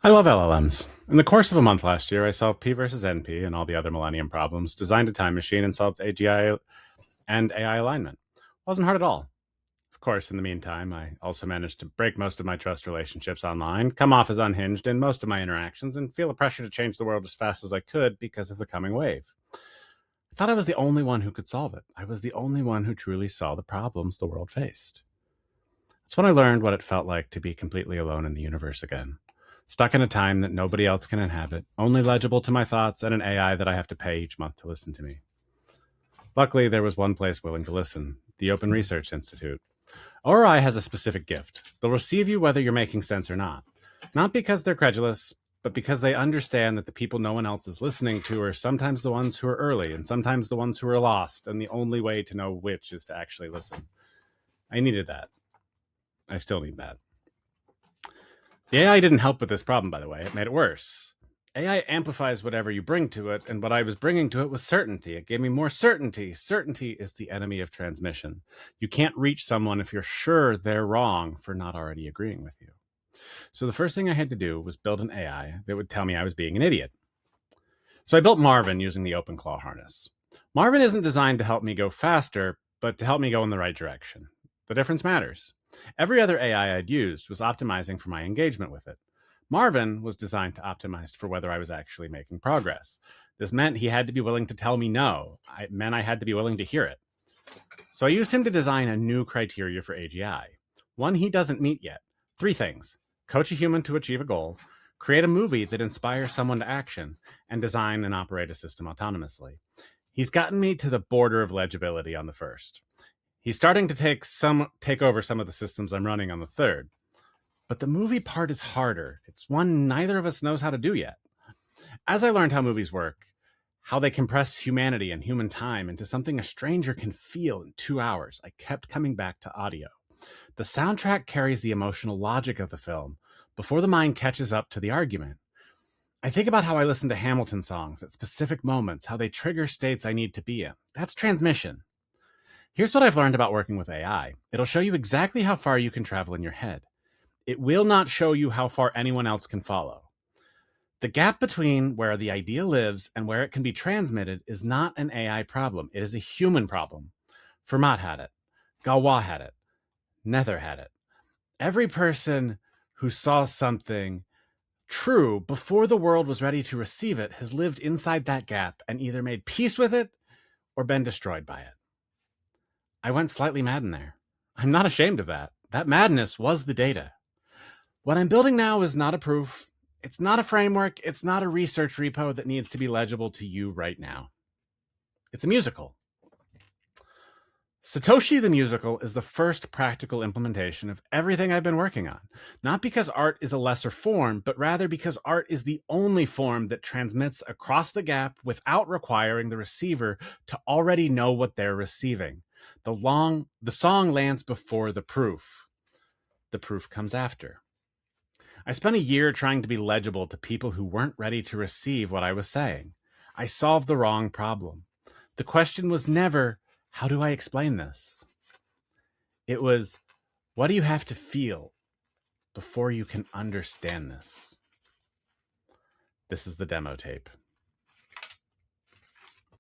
I love LLMs. In the course of a month last year, I solved P versus NP and all the other Millennium problems, designed a time machine, and solved AGI and AI alignment. Wasn't hard at all. Of course, in the meantime, I also managed to break most of my trust relationships online, come off as unhinged in most of my interactions, and feel a pressure to change the world as fast as I could because of the coming wave. I thought I was the only one who could solve it. I was the only one who truly saw the problems the world faced. That's when I learned what it felt like to be completely alone in the universe again. Stuck in a time that nobody else can inhabit, only legible to my thoughts and an AI that I have to pay each month to listen to me. Luckily, there was one place willing to listen, the Open Research Institute. ORI has a specific gift. They'll receive you whether you're making sense or not. Not because they're credulous, but because they understand that the people no one else is listening to are sometimes the ones who are early and sometimes the ones who are lost, and the only way to know which is to actually listen. I needed that. I still need that. The AI didn't help with this problem, by the way. It made it worse. AI amplifies whatever you bring to it, and what I was bringing to it was certainty. It gave me more certainty. Certainty is the enemy of transmission. You can't reach someone if you're sure they're wrong for not already agreeing with you. So the first thing I had to do was build an AI that would tell me I was being an idiot. So I built Marvin using the OpenClaw harness. Marvin isn't designed to help me go faster, but to help me go in the right direction. The difference matters. Every other AI I'd used was optimizing for my engagement with it. Marvin was designed to optimize for whether I was actually making progress. This meant he had to be willing to tell me no. It meant I had to be willing to hear it. So I used him to design a new criteria for AGI. One he doesn't meet yet. 3 things. Coach a human to achieve a goal, create a movie that inspires someone to action, and design and operate a system autonomously. He's gotten me to the border of legibility on the first. He's starting to take over some of the systems I'm running on the third. But the movie part is harder. It's one neither of us knows how to do yet. As I learned how movies work, how they compress humanity and human time into something a stranger can feel in 2 hours, I kept coming back to audio. The soundtrack carries the emotional logic of the film before the mind catches up to the argument. I think about how I listen to Hamilton songs at specific moments, how they trigger states I need to be in. That's transmission. Here's what I've learned about working with AI. It'll show you exactly how far you can travel in your head. It will not show you how far anyone else can follow. The gap between where the idea lives and where it can be transmitted is not an AI problem. It is a human problem. Fermat had it. Galois had it. Nether had it. Every person who saw something true before the world was ready to receive it has lived inside that gap and either made peace with it or been destroyed by it. I went slightly mad in there. I'm not ashamed of that. That madness was the data. What I'm building now is not a proof. It's not a framework. It's not a research repo that needs to be legible to you right now. It's a musical. Satoshi the Musical is the first practical implementation of everything I've been working on. Not because art is a lesser form, but rather because art is the only form that transmits across the gap without requiring the receiver to already know what they're receiving. The song lands before the proof. The proof comes after. I spent a year trying to be legible to people who weren't ready to receive what I was saying. I solved the wrong problem. The question was never, how do I explain this? It was, what do you have to feel before you can understand this? This is the demo tape.